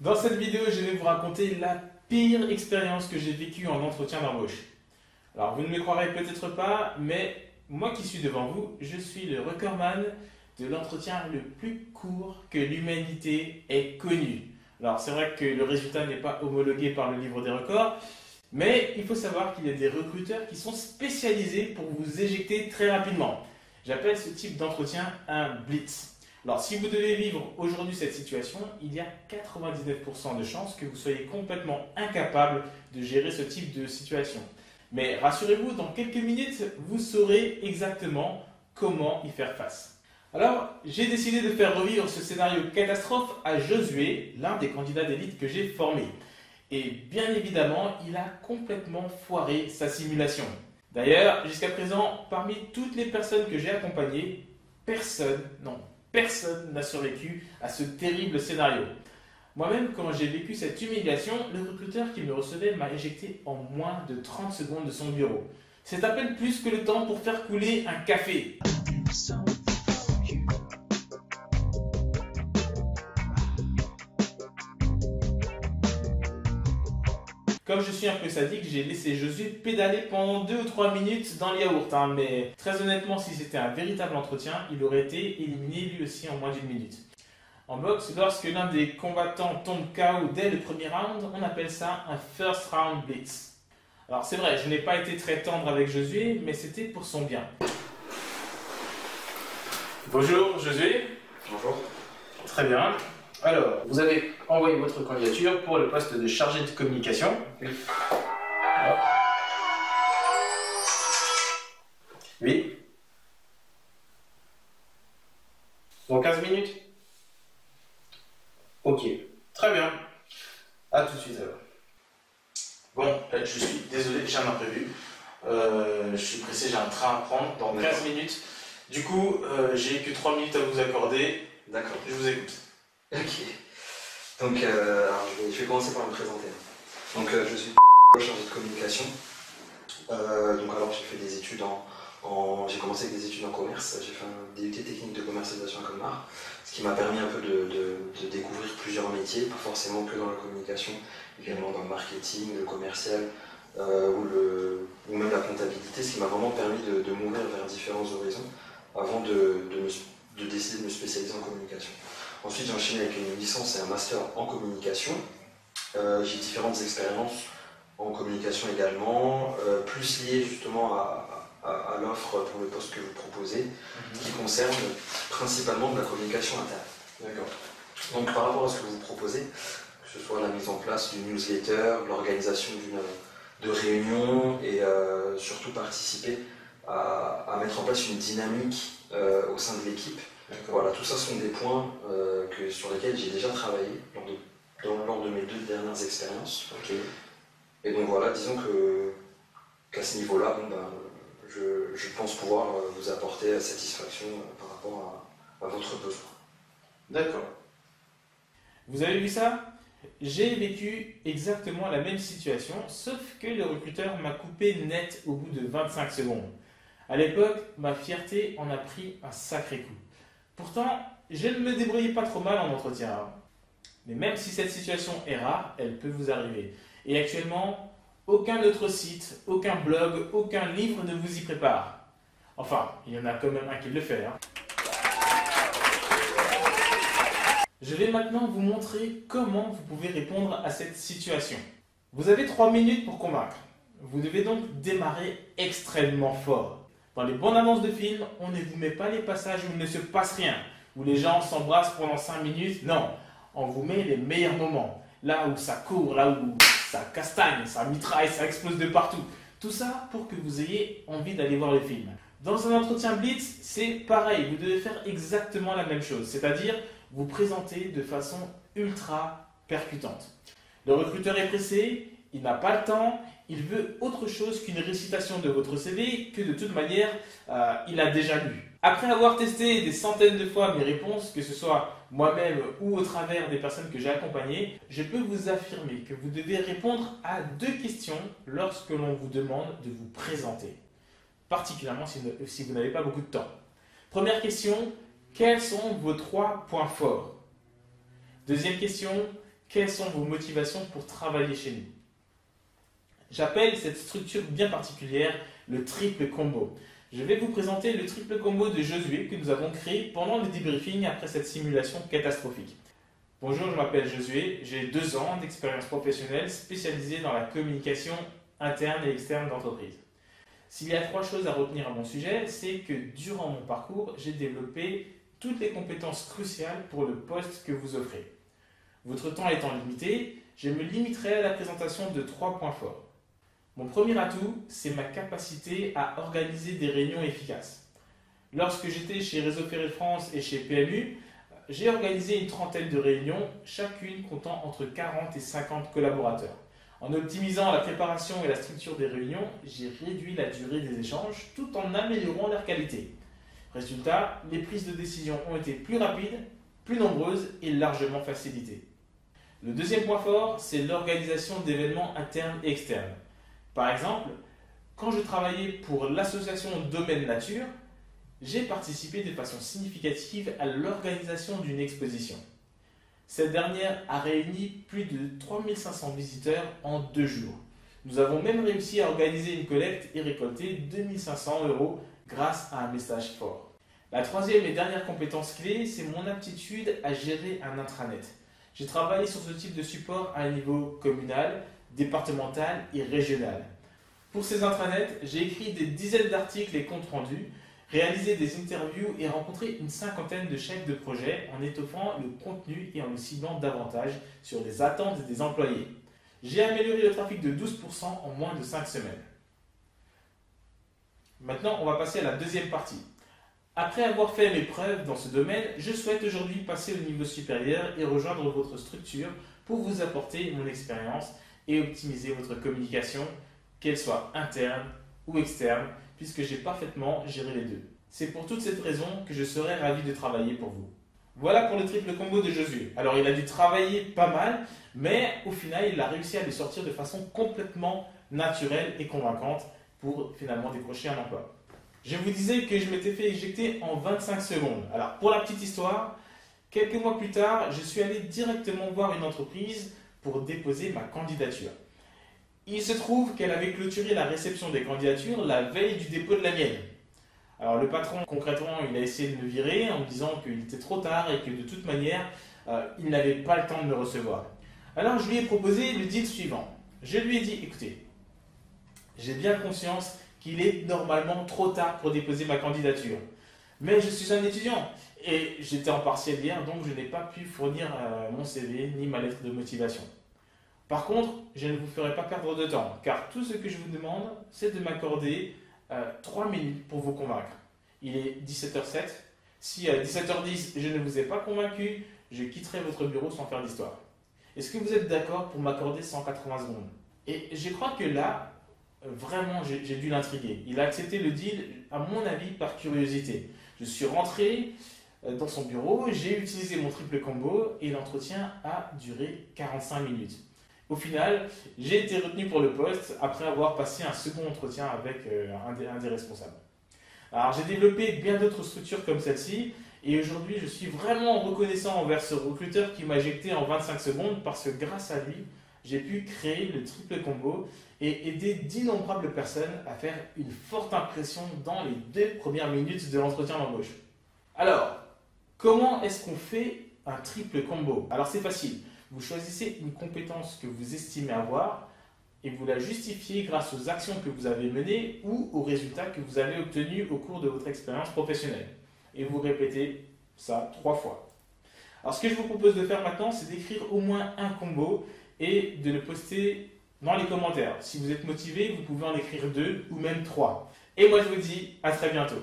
Dans cette vidéo, je vais vous raconter la pire expérience que j'ai vécue en entretien d'embauche. Alors, vous ne me croirez peut-être pas, mais moi qui suis devant vous, je suis le recordman de l'entretien le plus court que l'humanité ait connu. Alors, c'est vrai que le résultat n'est pas homologué par le livre des records, mais il faut savoir qu'il y a des recruteurs qui sont spécialisés pour vous éjecter très rapidement. J'appelle ce type d'entretien un blitz. Alors, si vous devez vivre aujourd'hui cette situation, il y a 99% de chances que vous soyez complètement incapable de gérer ce type de situation. Mais rassurez-vous, dans quelques minutes, vous saurez exactement comment y faire face. Alors, j'ai décidé de faire revivre ce scénario catastrophe à Josué, l'un des candidats d'élite que j'ai formé. Et bien évidemment, il a complètement foiré sa simulation. D'ailleurs, jusqu'à présent, parmi toutes les personnes que j'ai accompagnées, personne n'a survécu à ce terrible scénario. Moi-même, quand j'ai vécu cette humiliation, le recruteur qui me recevait m'a éjecté en moins de 30 secondes de son bureau. C'est à peine plus que le temps pour faire couler un café. Comme je suis un peu sadique, j'ai laissé Josué pédaler pendant 2 ou 3 minutes dans le yaourt. Mais très honnêtement, si c'était un véritable entretien, il aurait été éliminé lui aussi en moins d'une minute. En boxe, lorsque l'un des combattants tombe KO dès le premier round, on appelle ça un first round blitz. Alors c'est vrai, je n'ai pas été très tendre avec Josué, mais c'était pour son bien. Bonjour Josué. Bonjour. Très bien. Alors, vous avez envoyé votre candidature pour le poste de chargé de communication. Oui. Alors. Oui. Dans 15 minutes? Ok. Très bien. A tout de suite alors. Bon, je suis désolé, j'ai un imprévu. Je suis pressé, j'ai un train à prendre dans 15 minutes. Du coup, j'ai que 3 minutes à vous accorder. D'accord. Je vous écoute. Ok. Donc, alors, je vais commencer par me présenter. Donc, je suis chargé de communication. Donc, alors, j'ai fait des études j'ai commencé avec des études en commerce. J'ai fait un DUT technique de commercialisation à Colmar, ce qui m'a permis un peu de découvrir plusieurs métiers, pas forcément que dans la communication, également dans le marketing, le commercial ou même la comptabilité, ce qui m'a vraiment permis de m'ouvrir vers différents horizons avant de décider de me spécialiser en communication. Ensuite, j'ai enchaîné avec une licence et un master en communication. J'ai différentes expériences en communication également, plus liées justement à l'offre pour le poste que vous proposez, qui concerne principalement de la communication interne. D'accord. Donc par rapport à ce que vous proposez, que ce soit la mise en place d'une newsletter, l'organisation de réunions et surtout participer à mettre en place une dynamique au sein de l'équipe. Voilà, tout ça sont des points sur lesquels j'ai déjà travaillé lors de mes 2 dernières expériences. Okay. Et donc voilà, disons qu'à ce niveau-là, je pense pouvoir vous apporter satisfaction par rapport à votre besoin. D'accord. Vous avez vu ça? J'ai vécu exactement la même situation, sauf que le recruteur m'a coupé net au bout de 25 secondes. À l'époque, ma fierté en a pris un sacré coup. Pourtant, je ne me débrouillais pas trop mal en entretien. Mais même si cette situation est rare, elle peut vous arriver. Et actuellement, aucun autre site, aucun blog, aucun livre ne vous y prépare. Enfin, il y en a quand même un qui le fait. Je vais maintenant vous montrer comment vous pouvez répondre à cette situation. Vous avez 3 minutes pour convaincre. Vous devez donc démarrer extrêmement fort. Dans les bandes annonces de films, on ne vous met pas les passages où il ne se passe rien, où les gens s'embrassent pendant 5 minutes. Non, on vous met les meilleurs moments. Là où ça court, là où ça castagne, ça mitraille, ça explose de partout. Tout ça pour que vous ayez envie d'aller voir le film. Dans un entretien Blitz, c'est pareil. Vous devez faire exactement la même chose. C'est-à-dire vous présenter de façon ultra percutante. Le recruteur est pressé, il n'a pas le temps, il veut autre chose qu'une récitation de votre CV que de toute manière, il a déjà lu. Après avoir testé des centaines de fois mes réponses, que ce soit moi-même ou au travers des personnes que j'ai accompagnées, je peux vous affirmer que vous devez répondre à 2 questions lorsque l'on vous demande de vous présenter. Particulièrement si vous n'avez pas beaucoup de temps. Première question, quels sont vos 3 points forts? Deuxième question, quelles sont vos motivations pour travailler chez nous. J'appelle cette structure bien particulière le triple combo. Je vais vous présenter le triple combo de Josué que nous avons créé pendant le debriefing après cette simulation catastrophique. Bonjour, je m'appelle Josué, j'ai 2 ans d'expérience professionnelle spécialisée dans la communication interne et externe d'entreprise. S'il y a 3 choses à retenir à mon sujet, c'est que durant mon parcours, j'ai développé toutes les compétences cruciales pour le poste que vous offrez. Votre temps étant limité, je me limiterai à la présentation de 3 points forts. Mon premier atout, c'est ma capacité à organiser des réunions efficaces. Lorsque j'étais chez Réseau Ferré France et chez PMU, j'ai organisé une trentaine de réunions, chacune comptant entre 40 et 50 collaborateurs. En optimisant la préparation et la structure des réunions, j'ai réduit la durée des échanges tout en améliorant leur qualité. Résultat, les prises de décision ont été plus rapides, plus nombreuses et largement facilitées. Le deuxième point fort, c'est l'organisation d'événements internes et externes. Par exemple, quand je travaillais pour l'association Domaine Nature, j'ai participé de façon significative à l'organisation d'une exposition. Cette dernière a réuni plus de 3500 visiteurs en 2 jours. Nous avons même réussi à organiser une collecte et récolter 2500 € grâce à un message fort. La troisième et dernière compétence clé, c'est mon aptitude à gérer un intranet. J'ai travaillé sur ce type de support à un niveau communal, départemental et régional. Pour ces intranets, j'ai écrit des dizaines d'articles et comptes rendus, réalisé des interviews et rencontré une 50aine de chefs de projet en étoffant le contenu et en le ciblant davantage sur les attentes des employés. J'ai amélioré le trafic de 12% en moins de 5 semaines. Maintenant, on va passer à la deuxième partie. Après avoir fait mes preuves dans ce domaine, je souhaite aujourd'hui passer au niveau supérieur et rejoindre votre structure pour vous apporter mon expérience et optimiser votre communication, qu'elle soit interne ou externe, puisque j'ai parfaitement géré les deux. C'est pour toute cette raison que je serai ravi de travailler pour vous. Voilà pour le triple combo de Josué. Alors il a dû travailler pas mal, mais au final il a réussi à le sortir de façon complètement naturelle et convaincante pour finalement décrocher un emploi. Je vous disais que je m'étais fait éjecter en 25 secondes. Alors pour la petite histoire, quelques mois plus tard, je suis allé directement voir une entreprise pour déposer ma candidature. Il se trouve qu'elle avait clôturé la réception des candidatures la veille du dépôt de la mienne. Alors le patron, concrètement, il a essayé de me virer en me disant qu'il était trop tard et que de toute manière, il n'avait pas le temps de me recevoir. Alors je lui ai proposé le deal suivant. Je lui ai dit, écoutez, j'ai bien conscience qu'il est normalement trop tard pour déposer ma candidature. Mais je suis un étudiant et j'étais en partiel hier, donc je n'ai pas pu fournir mon CV ni ma lettre de motivation. Par contre, je ne vous ferai pas perdre de temps, car tout ce que je vous demande, c'est de m'accorder 3 minutes pour vous convaincre. Il est 17h07. Si à 17h10, je ne vous ai pas convaincu, je quitterai votre bureau sans faire d'histoire. Est-ce que vous êtes d'accord pour m'accorder 180 secondes? Et je crois que là, vraiment, j'ai dû l'intriguer. Il a accepté le deal, à mon avis, par curiosité. Je suis rentré dans son bureau, j'ai utilisé mon triple combo et l'entretien a duré 45 minutes. Au final, j'ai été retenu pour le poste après avoir passé un second entretien avec un des responsables. Alors, j'ai développé bien d'autres structures comme celle-ci et aujourd'hui, je suis vraiment reconnaissant envers ce recruteur qui m'a éjecté en 25 secondes parce que grâce à lui, j'ai pu créer le triple combo et aider d'innombrables personnes à faire une forte impression dans les 2 premières minutes de l'entretien d'embauche. Alors, comment est-ce qu'on fait un triple combo? Alors, c'est facile. Vous choisissez une compétence que vous estimez avoir et vous la justifiez grâce aux actions que vous avez menées ou aux résultats que vous avez obtenus au cours de votre expérience professionnelle. Et vous répétez ça 3 fois. Alors ce que je vous propose de faire maintenant, c'est d'écrire au moins un combo et de le poster dans les commentaires. Si vous êtes motivé, vous pouvez en écrire 2 ou même 3. Et moi je vous dis à très bientôt.